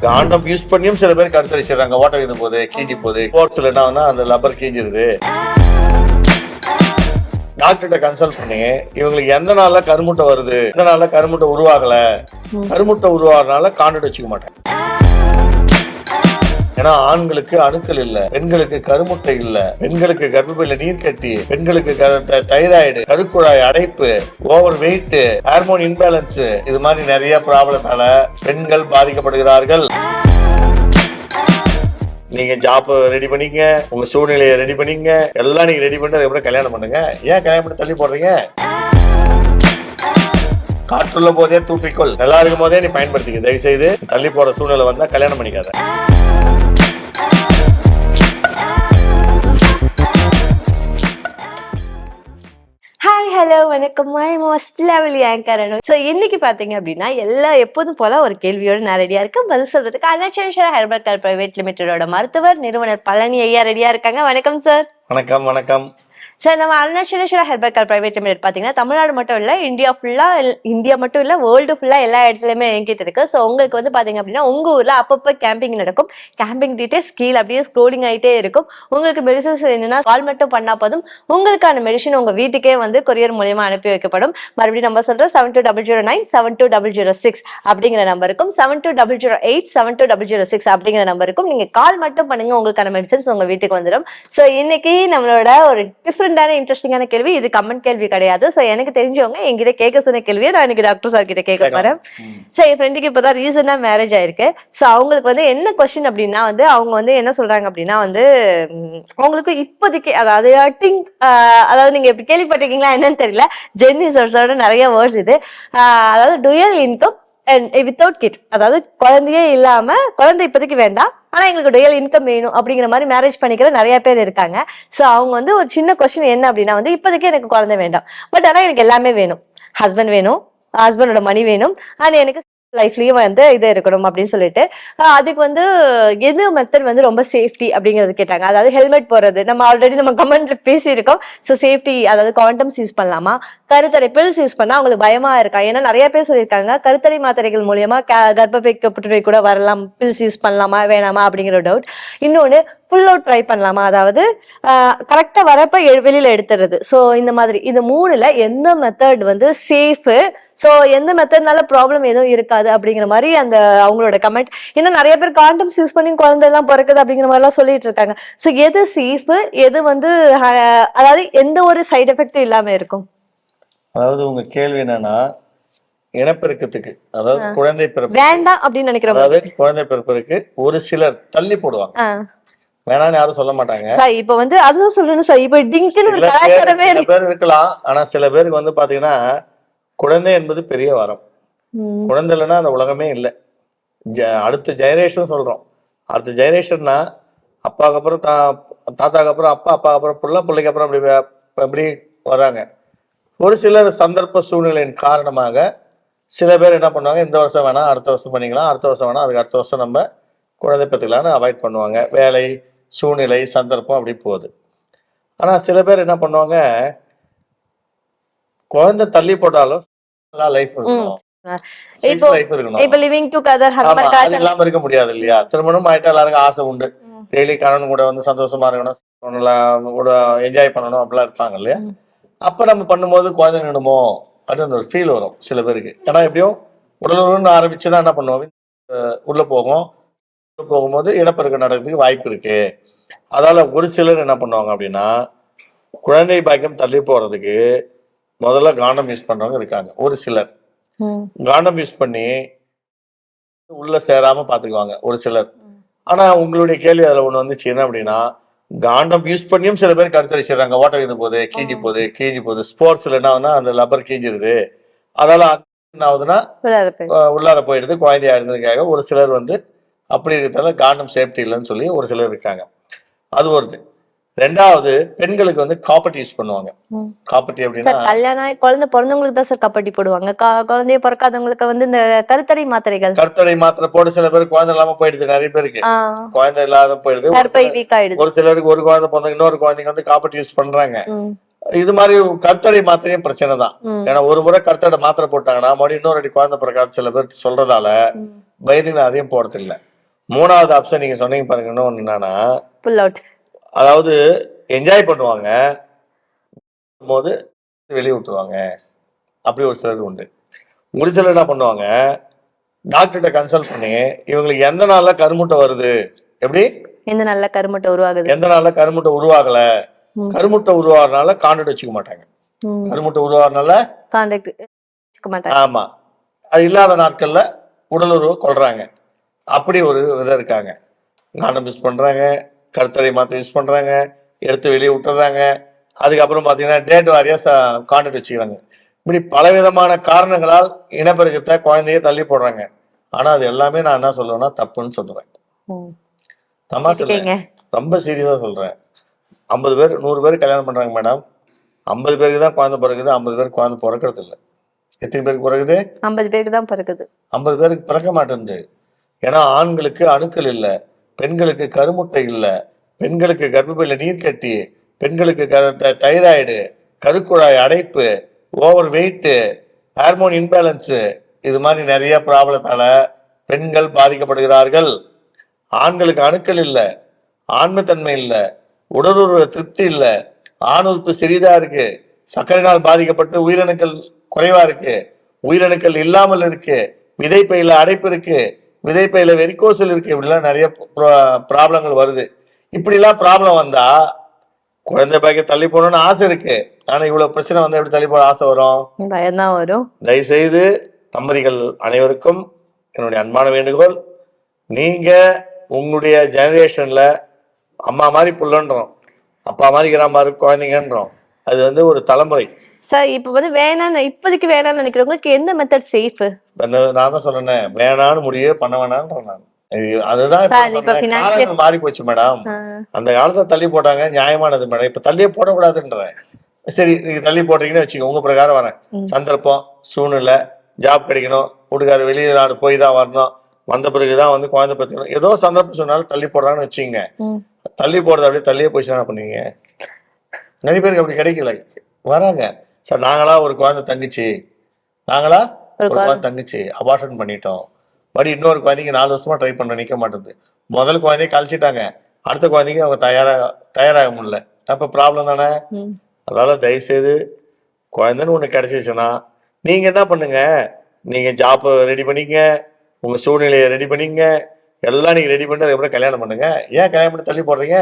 காண்டம் use பண்ணியும் சில பேர் கருத்தரிச்சிடறாங்க. ஓட்ட இது போகுது, கீஞ்சி போகுது. ஸ்போர்ட்ஸ்ல என்ன அந்த லப்பர் கீஞ்சிருது. டாக்டர்கிட்ட கன்சல்ட் பண்ணி இவங்களுக்கு எந்த நாள்ல கருமுட்டை வருது, எந்த நாள்ல கருமுட்டை உருவாகல, கருமுட்டை உருவாகிறதுனால காண்டட் வச்சுக்க மாட்டேன். ஏன்னா ஆண்களுக்கு அணுக்கள் இல்ல, பெண்களுக்கு கருமுட்டை இல்ல, பெண்களுக்கு கர்ப்பப்பையில நீர் கட்டி, பெண்களுக்கு தைராய்டு, கருக்குழாய் அடைப்பு, ஓவர் வெயிட், ஹார்மோன் இன்பேலன்ஸ், இது மாதிரி நிறைய ப்ராப்ளத்தால பெண்கள் பாதிக்கப்படுகிறார்கள். நீங்க ஜாப் ரெடி பண்ணிக்க, உங்க சூழ்நிலையை ரெடி பண்ணிக்க, எல்லாம் நீங்க ரெடி பண்ணிட்டு அதுக்கப்புறம் கல்யாணம் பண்ணுங்க. ஏன் கல்யாணம் பண்ணி தள்ளி போடுறீங்க? காற்றுள்ள போதே தூற்றிக்கொள், நல்லா இருக்கும் போதே நீ பயன்படுத்திக்க. தயவு செய்து தள்ளி போற சூழ்நிலை வந்தா கல்யாணம் பண்ணிக்காத. ஹாய் ஹலோ வணக்கம், my most lovely anchor. So இன்னைக்கு பார்த்தீங்க அப்படின்னா எப்போதும் போல ஒரு கேள்வியோட நான் ரெடியா இருக்கேன். பதில் சொல்றதுக்கு அருணாச்சலேஸ்வரா ஹெர்பல் கேர் பிரைவேட் லிமிடெடோட மருத்துவர் நிறுவனர் பழனி ஐயா ரெடியா இருக்காங்க. வணக்கம் சார். வணக்கம். வணக்கம் சார். நம்ம Arunachaleswara herbal care private limited பார்த்தீங்கன்னா தமிழ்நாடு மட்டும் இல்லை, இந்தியா மட்டும் இல்லை, வேர்ல்டு ஃபுல்லாக எல்லா இடத்துலையுமே எங்கிட்ட இருக்கு. ஸோ உங்களுக்கு வந்து பார்த்தீங்க அப்படின்னா உங்கள் ஊரில் அப்பப்போ கேம்பிங் நடக்கும். கேம்பிங் டீட்டெயில்ஸ் கீழே அப்படியே ஸ்க்ரோலிங் ஆகிட்டே இருக்கும். உங்களுக்கு மெடிசன்ஸ் என்னன்னா கால் மட்டும் பண்ணால் போதும், உங்களுக்கான மெடிசன் உங்கள் வீட்டுக்கே வந்து கொரியர் மூலியமா அனுப்பி வைக்கப்படும். மறுபடியும் நம்பர் சொல்கிறேன், 7209 72006 அப்படிங்கிற நம்பருக்கும் 7208 72006 அப்படிங்கிற நம்பருக்கும் நீங்கள் கால் மட்டும் பண்ணுங்க, உங்களுக்கான மெடிசன்ஸ் உங்கள் வீட்டுக்கு வந்துடும். ஸோ இன்னைக்கு நம்மளோட ஒரு இன்ட்ரெஸ்டிங்கான கேள்வி, இது கமெண்ட் கேள்வி கிடையாது. சோ எனக்கு தெரிஞ்சவங்க என்கிட்ட கேட்க சொன்ன கேள்வியை நான் இன்னைக்கு டாக்டர் சார் கிட்ட கேட்க போறேன். சோ என் ஃப்ரெண்டுக்கு இப்பதான் ரீசனா மேரேஜ் ஆயிருக்கு. சோ அவங்களுக்கு வந்து என்ன கொஸ்டின் அப்படின்னா வந்து அவங்க வந்து என்ன சொல்றாங்க அப்படின்னா வந்து அவங்களுக்கு இப்போதைக்கு அதாவது நீங்க எப்படி கேள்விப்பட்டிருக்கீங்களா என்னன்னு தெரியல, ஜென்னிசர்ஸோட நிறைய வேர்ட்ஸ் இது. அதாவது டுயல் இன்கம் வித்தவுட் கிட், அதாவது குழந்தையே இல்லாம, குழந்தை இப்போதைக்கு வேண்டாம் ஆனா எங்களுக்கு ரியல் இன்கம் வேணும் அப்படிங்கிற மாதிரி மேரேஜ் பண்ணிக்கிற நிறைய பேர் இருக்காங்க. சோ அவங்க வந்து ஒரு சின்ன கொஸ்டின் என்ன அப்படின்னா வந்து இப்போதைக்கு எனக்கு குழந்தை வேண்டாம், பட் ஆனா எனக்கு எல்லாமே வேணும். ஹஸ்பண்ட் வேணும், ஹஸ்பண்டோட மணி வேணும், அண்ட் எனக்கு லைஃப்லயும் வந்து இது இருக்கணும் அப்படின்னு சொல்லிட்டு அதுக்கு வந்து எது மெத்தட் வந்து ரொம்ப சேஃப்டி அப்படிங்கறது கேட்டாங்க. அதாவது ஹெல்மெட் போடுறது, நம்ம ஆல்ரெடி நம்ம கமெண்ட்ல பேசியிருக்கோம். ஸோ சேஃப்டி, அதாவது காண்டம்ஸ் யூஸ் பண்ணலாமா, கருத்தடை பில்ஸ் யூஸ் பண்ணா அவங்களுக்கு பயமா இருக்கா? ஏன்னா நிறைய பேர் சொல்லியிருக்காங்க கருத்தடை மாத்திரைகள் மூலியமா கர்ப்பப்பைக்கு புற்றுநோய் கூட வரலாம், பில்ஸ் யூஸ் பண்ணலாமா வேணாமா அப்படிங்கிற டவுட். இன்னொன்னு புல் அவுட் ட்ரை பண்ணலாமா, அதாவது கரெக்டா வரப்ப வெளியில எடுத்துறது. ஸோ இந்த மாதிரி இந்த மூணுல எந்த மெத்தட் வந்து சேஃப், ஸோ எந்த மெத்தட்னால ப்ராப்ளம் எதுவும் இருக்காது அப்படிங்கிற மாதிரி அந்த அவங்களோட கமெண்ட். இன்னும் நிறைய பேர் காண்டம்ஸ் யூஸ் பண்ணி குழந்தை எல்லாம் பிறக்குது அப்படிங்கிற மாதிரி எல்லாம் சொல்லிட்டு இருக்காங்க. ஸோ எது சேஃப், எது வந்து அதாவது எந்த ஒரு சைடு எஃபெக்டும் இல்லாம இருக்கும்? அதாவது உங்க கேள்வி என்னன்னா இனப்பெருக்கத்துக்கு, அதாவது குழந்தை பிறப்பு வேண்டாம் அப்படின்னு நினைக்கிறோம். அதாவது குழந்தை பிறப்பிற்கு ஒரு சிலர் தள்ளி போடுவாங்க, வேணான்னு யாரும் சொல்ல மாட்டாங்க. இப்ப வந்து அதுதான் சொல்றேன் சார், இப்ப டிங்கிள் ஒரு கலாச்சாரமே சில பேர் இருக்கலாம். ஆனா சில பேருக்கு வந்து பாத்தீங்கன்னா குழந்தை என்பது பெரிய வரம். குழந்தை இல்லைன்னா அந்த உலகமே இல்லை. அடுத்த ஜெனரேஷன் சொல்றோம். அடுத்த ஜெனரேஷன்னா அப்பாவுக்கு அப்புறம் தாத்தாக்கு அப்புறம் அப்பா, அப்பாவுக்கு அப்புறம் பிள்ளை, பிள்ளைக்கு அப்புறம் அப்படி வர்றாங்க. ஒரு சிலர் சந்தர்ப்ப சூழ்நிலையின் காரணமாக சில பேர் என்ன பண்ணுவாங்க, இந்த வருஷம் வேணாம் அடுத்த வருஷம் பண்ணிக்கலாம், அடுத்த வருஷம் வேணாம் அதுக்கு அடுத்த வருஷம் நம்ம குழந்தை பத்திக்கலாம்னு அவாய்ட் பண்ணுவாங்க. வேலை சூழ்நிலை சந்தர்ப்பம் அப்படி போகுது. ஆனா சில பேர் என்ன பண்ணுவாங்க, குழந்தை தள்ளி போட்டாலும் லைஃப் இருக்கணும், இல்லாம இருக்க முடியாது இல்லையா? திருமணம் ஆயிட்டா எல்லாருக்கும் ஆசை உண்டு, டெய்லி கணவன் கூட வந்து சந்தோஷமா இருக்கணும், கூட என்ஜாய் பண்ணணும் அப்படிலாம் இருப்பாங்க இல்லையா? அப்ப நம்ம பண்ணும்போது குழந்தை நின்னுமோ அப்படின்னு அந்த ஒரு ஃபீல் வரும் சில பேருக்கு. ஏன்னா எப்படியும் உடல் ஆரம்பிச்சுதான் என்ன பண்ணுவோம், உள்ள போகும்போது இனப்பெருக்கம் நடக்கிறதுக்கு வாய்ப்பு இருக்கு. அதால ஒரு சிலர் என்ன பண்ணுவாங்க அப்படின்னா குழந்தை பாக்கியம் தள்ளி போறதுக்கு முதல்ல காண்டம் யூஸ் பண்றவங்க இருக்காங்க. ஒரு சிலர் காண்டம் யூஸ் பண்ணி உள்ள சேராம பாத்துக்குவாங்க ஒரு சிலர். ஆனா உங்களுடைய கேள்வி அதுல ஒண்ணு வந்துச்சு என்ன அப்படின்னா, காண்டம் யூஸ் பண்ணியும் சில பேர் கருத்தரிச்சிடறாங்க. ஓட்ட இது போகுது, கீஞ்சி போகுது. ஸ்போர்ட்ஸ்ல என்ன அந்த லப்பர் கீஞ்சிருது, அதனால என்ன ஆகுதுன்னா உள்ளார போயிடுது, குழந்தை ஆயிடுறதுக்காக ஒரு சிலர் வந்து அப்படி இருக்கிறதால காண்டம் சேஃப்டி இல்லைன்னு சொல்லி ஒரு சிலர் இருக்காங்க. அது ஒரு. ரெண்டாவது, பெண்களுக்கு வந்து காப்பட்டி யூஸ் பண்ணுவாங்க. காப்பட்டி அப்படின்னா கல்யாணம் குழந்தை பிறந்தவங்களுக்கு தான் சார் காப்பட்டி போடுவாங்க. குழந்தைய பிறக்காதவங்களுக்கு வந்து இந்த கருத்தடை மாத்திரை போட்டு சில பேர் குழந்தை இல்லாம போயிடுது. நிறைய பேருக்கு குழந்தை இல்லாத போயிடுது. ஒரு சிலருக்கு ஒரு குழந்தை பிறந்த இன்னொரு குழந்தைங்க வந்து காப்பட்டி யூஸ் பண்றாங்க. இது மாதிரி கருத்தடை மாத்திரையும் பிரச்சனை தான். ஏன்னா ஒரு முறை கருத்தடை மாத்திரை போட்டாங்கன்னா மறுபடியும் இன்னொரு அடி குழந்தை பிறக்காது சில பேர் சொல்றதால பயந்துங்க அதையும் போடுறது இல்லை. மூணாவது ஆப்ஷன் நீங்க சொன்னீங்க பாருங்க, இன்னொன்னு என்னன்னா, புல் அவுட். அதாவது என்ஜாய் பண்ணுவாங்க போது வெளியே விட்டுருவாங்க. அப்படி ஒரு சிலர் உண்டு. ஒரு சிலர் என்ன பண்ணுவாங்க, டாக்டர்கிட்ட கன்சல்ட் பண்ணி இவங்களுக்கு எந்த நாள்ல கருமுட்டை வருது, எப்படி எந்த நல்ல கருமுட்டை உருவாகுது, எந்த நாள்ல கருமுட்டை உருவாகல, கருமுட்டை உருவாகிறனால கான்டாக்ட் வச்சுக்க மாட்டாங்க. கருமுட்டை உருவாகிறனால கான்டாக்ட் வச்சுக்க மாட்டாங்க. ஆமா, அது இல்லாத நாட்கள்ல உடல் உறவு கொள்றாங்க. அப்படி ஒரு விதம் இருக்காங்க. காண்டம் யூஸ் பண்றாங்க, கருத்தடை மாத்திரை யூஸ் பண்றாங்க, எடுத்து வெளியே விட்டுறாங்க. அதுக்கப்புறம் பாத்தீங்கன்னா டேட் வாரியா கான்டாக்ட் வச்சுக்கிறாங்க. இப்படி பலவிதமான காரணங்களால் இனப்பெருக்கத்தை குழந்தைய தள்ளி போடுறாங்க. ஆனா அது எல்லாமே நான் என்ன சொல்லுவேன்னா தப்புன்னு சொல்லுவேன். தமாசு இல்ல, ரொம்ப சீரியஸா சொல்றேன். 50 பேர் 100 பேர் கல்யாணம் பண்றாங்க மேடம். 50 பேருக்கு தான் குழந்தை பிறகுது, 50 பேருக்கு குழந்தை பிறக்கிறது இல்லை. எத்தனை பேருக்கு பிறகுது? 50 பேருக்கு தான் பிறகுது. 50 பேருக்கு பிறக்க மாட்டேங்குது. ஏன்னா ஆண்களுக்கு அணுக்கள் இல்லை, பெண்களுக்கு கருமுட்டை இல்லை, பெண்களுக்கு கர்ப்பப்பையில நீர் கட்டி, பெண்களுக்கு தைராய்டு, கருக்குழாய் அடைப்பு, ஓவர் வெயிட்டு, ஹார்மோன் இன்பேலன்ஸு, இது மாதிரி நிறைய ப்ராப்ளத்தால பெண்கள் பாதிக்கப்படுகிறார்கள். ஆண்களுக்கு அணுக்கள் இல்லை, ஆண்மைத்தன்மை இல்லை, உடலுறவு திருப்தி இல்லை, ஆண் உறுப்பு சிறிதா இருக்கு, சர்க்கரையினால் பாதிக்கப்பட்டு உயிரணுக்கள் குறைவா இருக்கு, உயிரணுக்கள் இல்லாமல் இருக்கு, விதைப்பையில அடைப்பு இருக்கு, விதைப்பையில வெரிகோசல் இருக்கு, இப்படிலாம் நிறைய ப்ராப்ளங்கள் வருது. இப்படிலாம் ப்ராப்ளம் வந்தா குழந்தை பாய்க்க தள்ளி போகணும்னு ஆசை இருக்கு. ஆனா இவ்வளவு பிரச்சனை வந்தா எப்படி தள்ளி போட ஆசை வரும்? பயம்தான் வரும். தயவுசெய்து தம்பதிகள் அனைவருக்கும் என்னுடைய அன்பான வேண்டுகோள், நீங்க உங்களுடைய ஜெனரேஷன்ல அம்மா மாதிரி புள்ளன்றோம், அப்பா மாதிரி கிராம குழந்தைங்கன்றோம். அது வந்து ஒரு தலைமுறை சார். இப்ப வந்து வேணான்னு இப்போதைக்கு வேணாம்னு நினைக்கிறவங்களுக்கு எந்த மெத்தட் சேஃப்? நான் தான் சொன்னேன், வேணான்னு முடியே பண்ண வேணான்றேன் நான். அதுதான் காலங்கள் மாறி போச்சு மேடம். அந்த காலத்தை தள்ளி போட்டாங்க, நியாயமானது மேடம். இப்ப தள்ளியே போடக்கூடாதுன்ற. சரி நீங்க தள்ளி போடுறீங்கன்னு வச்சுக்கோங்க, உங்க பிரகாரம் வரேன். சந்தர்ப்பம், சூழ்நிலை, ஜாப் கிடைக்கணும், வீட்டுக்காரர் வெளியே நாடு போய் தான் வரணும், வந்த பிறகுதான் வந்து குழந்தை பத்திக்கணும், ஏதோ சந்தர்ப்பம் சொன்னாலும் தள்ளி போடுறான்னு வச்சுங்க. தள்ளி போடுறது அப்படியே தள்ளியே போயிடுச்சுன்னா என்ன பண்ணுவீங்க? நிறைய பேருக்கு அப்படி கிடைக்கல, வராங்க. சார் நாங்களா ஒரு குழந்தை தங்கச்சி, நாங்களா ஒரு குழந்தை தங்கச்சி அபார்ஷன் பண்ணிட்டோம், மறுபடி இன்னொரு குழந்தைக்கு 4 வருஷமா ட்ரை பண்ண நிக்க மாட்டேங்குது. முதல் குழந்தைய கழிச்சிட்டாங்க, அடுத்த குழந்தைக்கு அவங்க தயாராக முடியல. அப்ப ப்ராப்ளம் தானே. அதனால தயவுசெய்து குழந்தைன்னு ஒண்ணு கிடைச்சிச்சுன்னா நீங்க என்ன பண்ணுங்க, நீங்க ஜாப் ரெடி பண்ணிக்க, உங்க சூழ்நிலையை ரெடி பண்ணிக்க, எல்லாம் நீங்க ரெடி பண்ணிட்டு அதுக்கப்புறம் கல்யாணம் பண்ணுங்க. ஏன் கல்யாணம் பண்ணி தள்ளி போடுறீங்க?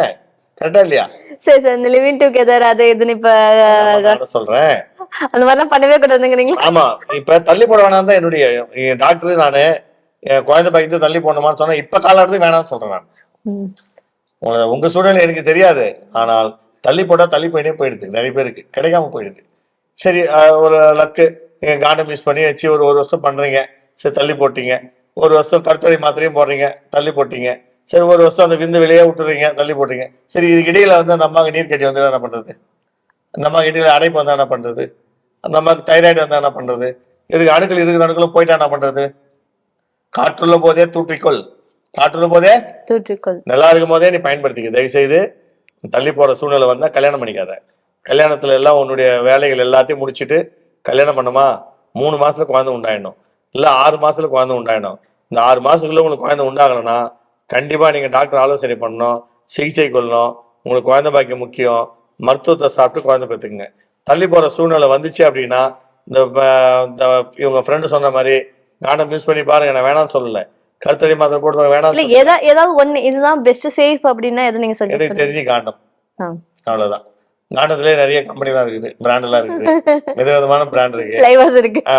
கரெக்டா இல்லையா? சரி சார், இந்த லிவிங் டுகெதர் அது இதுன்னு இப்ப சொல்றேன், அந்த மாதிரிலாம் பண்ணவே கூடாதுங்கிறீங்களா? ஆமா, இப்ப தள்ளி போட வேணாம் தான் என்னுடைய டாக்டர். நானு என் குழந்தை பையன் தள்ளி போடணுமான்னு சொன்னா இப்ப காலத்துக்கு வேணாம்னு சொல்றேன் நான். உங்க சூழ்நிலை எனக்கு தெரியாது, ஆனால் தள்ளி போட்டா தள்ளி போயிடுது, நிறைய பேருக்கு கிடைக்காம போயிடுது. சரி ஒரு லக்கு, நீங்க காண்டம் யூஸ் பண்ணி வச்சு ஒரு வருஷம் பண்றீங்க, சரி தள்ளி போட்டீங்க. ஒரு வருஷம் கருத்தடை மாத்திரையும் போடுறீங்க, தள்ளி போட்டீங்க. சரி ஒரு வருஷம் அந்த விந்து வெளியே விட்டுறீங்க, தள்ளி போட்டீங்க. சரி இதுக்கு இடையில வந்து அந்த அம்மாவுக்கு நீர் கட்டி வந்து என்ன பண்றது? அந்த அம்மாவுக்கு இடையில அடைப்பு வந்தா என்ன பண்றது? அந்த அம்மாவுக்கு தைராய்டு வந்தா என்ன பண்றது? இருக்கு அணுக்கள் இருக்கிற அணுக்களும் போயிட்டா என்ன பண்றது? காற்றுள்ள போதே தூற்றிக்கொள், காற்றுள்ள போதே தூற்றிக்கொள், நல்லா இருக்கும் போதே நீ பயன்படுத்திக்க. தயவு செய்து தள்ளி போற சூழ்நிலை வந்தா கல்யாணம் பண்ணிக்காத. கல்யாணத்துல எல்லாம் உன்னுடைய வேலைகள் எல்லாத்தையும் முடிச்சுட்டு கல்யாணம் பண்ணுமா, 3 மாசத்துல குழந்தை உண்டாயிடணும், இல்ல 6 மாசத்துல குழந்தை உண்டாயிடணும். இந்த 6 மாசத்துக்குள்ள உங்களுக்கு குழந்தை உண்டாகலன்னா கண்டிப்பா நீங்க டாக்டர் ஆலோசனை பண்ணணும், சிகிச்சை கொள்ளணும். உங்களுக்கு குழந்தை பாக்கியம் முக்கியம், மருத்துவத்தை சாப்பிட்டு குழந்தை பெற்றுக்குங்க. தள்ளி போற சூழ்நிலை வந்துச்சு அப்படின்னா இந்த இவங்க ஃப்ரெண்டு சொன்ன மாதிரி காண்டம் யூஸ் பண்ணி பாருங்க, நான் வேணாம்னு சொல்லல, கருத்தடை மாத்திரை போட்டு வேணாம். ஏதாவது ஒண்ணு இதுதான் பெஸ்ட் சேஃப் அப்படின்னா எது நீங்க சஜஸ்ட் எனக்கு தெரிஞ்சு காண்டம், அவ்வளவுதான். காண்டத்திலே நிறைய கம்பெனி எல்லாம் இருக்குது, பிராண்ட் எல்லாம் இருக்குது, விதவிதமான பிராண்ட் இருக்கு,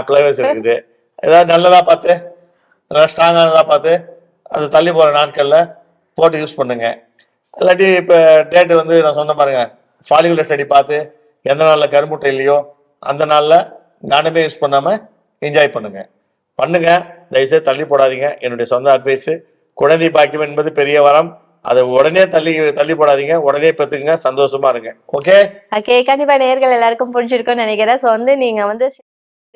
ஃபிளேவர்ஸ் இருக்குது. ஏதாவது நல்லதா பார்த்து, நல்லா ஸ்ட்ராங்கானதா பார்த்து அது தள்ளி போற நாட்கள்ல போட்டு யூஸ் பண்ணுங்க. இல்லாட்டி இப்ப டேட் வந்து நான் சொன்ன பாருங்க, ஃபாலிகுலர் ஸ்டடி பார்த்து எந்த நாள்ல கருமுட்டை இல்லையோ அந்த நாள்ல காண்டமே யூஸ் பண்ணாம என்ஜாய் பண்ணுங்க. தயவுசெய்து தள்ளி போடாதீங்க. என்னுடைய சொந்த அட்வைஸ், குழந்தை பாக்கியம் என்பது பெரிய வரம், அதை உடனே தள்ளி போடாதீங்க, உடனே பெற்றுங்க, சந்தோஷமா இருங்க. ஓகே, கண்டிப்பா நேயர்கள் எல்லாருக்கும் புரிஞ்சிருக்கும்னு நினைக்கிறேன். ஸோ வந்து நீங்க வந்து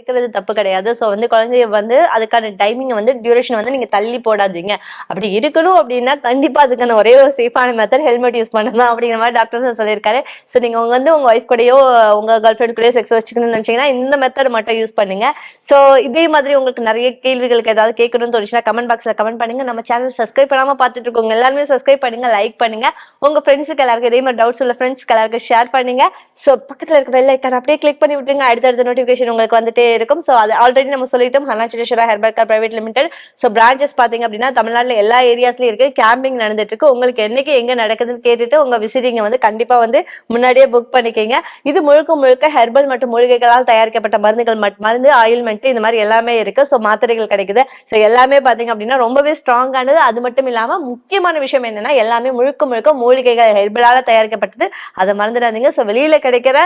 இருக்கிறது தப்பு கிடையாது. ஸோ வந்து குழந்தைய வந்து அதுக்கான டைமிங் வந்து டியூரேஷன் வந்து நீங்க தள்ளி போடாதீங்க. அப்படி இருக்கணும் அப்படின்னா கண்டிப்பா அதுக்கான ஒரே ஒரு சேஃபான மெத்தட் ஹெல்மெட் யூஸ் பண்ணதான் அப்படிங்கிற மாதிரி டாக்டர் சொல்லியிருக்காரு. ஸோ நீங்க வந்து உங்க ஒய்ஃப் கூடயோ உங்க கேர்ள் ஃபிரெண்ட் கூடயோ செக்ஸ் வச்சுக்கணும்னு நினைச்சீங்கன்னா இந்த மெத்தட் மட்டும் யூஸ் பண்ணுங்க. ஸோ இதே மாதிரி உங்களுக்கு நிறைய கேள்விகளுக்கு ஏதாவது கேட்கணும்னு தோணுச்சுன்னா கமெண்ட் பாக்ஸ்ல கமெண்ட் பண்ணுங்க. நம்ம சேனல் சப்ஸ்கிரைப் பண்ணாம பார்த்துட்டு இருக்கோங்க எல்லாருமே சப்ஸ்கிரைப் பண்ணுங்க, லைக் பண்ணுங்க. உங்க ஃப்ரெண்ட்ஸுக்கு எல்லாருக்கும் இதே மாதிரி டவுட்ஸ் உள்ள ஃப்ரெண்ட்ஸ்க்கு எல்லாருக்கும் ஷேர் பண்ணுங்க. ஸோ பக்கத்துல இருக்க பெல் ஐக்கான் அப்படியே கிளிக் பண்ணி விட்டுருங்க. அடுத்தடுத்த நோட்டிஃபிகேஷன் உங்களுக்கு வந்துட்டே இருக்கும். ஸோ அது ஆல்ரெடி நம்ம சொல்லிட்டோம். Arunachaleswara herbal care private limited. So branches பாத்தீங்க அப்படின்னா தமிழ்நாட்டுல எல்லா ஏரியாஸ்லயும் இருக்கு. கேம்பிங் நடந்துட்டு இருக்கு. உங்களுக்கு என்னைக்கு எங்க நடக்குதுன்னு கேட்டுட்டு உங்க விசிட்டிங்க வந்து கண்டிப்பா வந்து முன்னாடியே புக் பண்ணிக்கங்க. இது முழுக்க முழுக்க ஹெர்பல் மற்றும் மூலிகைகளால் தயாரிக்கப்பட்ட மருந்துகள், மருந்து, ஆயில்மெண்ட் இந்த மாதிரி எல்லாமே இருக்கு. ஸோ மாத்திரைகள் கிடைக்குது. ஸோ எல்லாமே பாத்தீங்க அப்படின்னா ரொம்பவே ஸ்ட்ராங்கானது. அது மட்டும் இல்லாம முக்கியமான விஷயம் என்னன்னா எல்லாமே முழுக்க முழுக்க மூலிகைகள் ஹெர்பலால தயாரிக்கப்பட்டது. அதை மறந்துடாதீங்க. ஸோ வெளியில கிடைக்கிற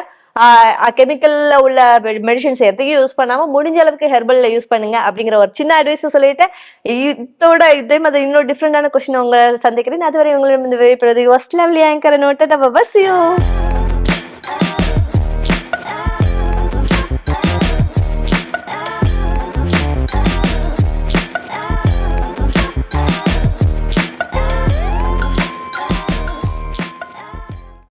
கெமிக்கல்ல உள்ள மெடிசின்ஸ் எதையும் யூஸ் பண்ணாம முடிஞ்ச அளவுக்கு ஹெர்பல்ல யூஸ் பண்ணுங்க அப்படிங்கிற ஒரு சின்ன அட்வைஸ் சொல்லிட்டு இதோட இதே மாதிரி இன்னொரு டிஃப்ரெண்டான கொஸ்டின் உங்களை சந்திக்கிறேன். அதுவரை உங்களிடம் இந்த வெளிப்படுறது was lovely anchor noted. Bye bye, see you.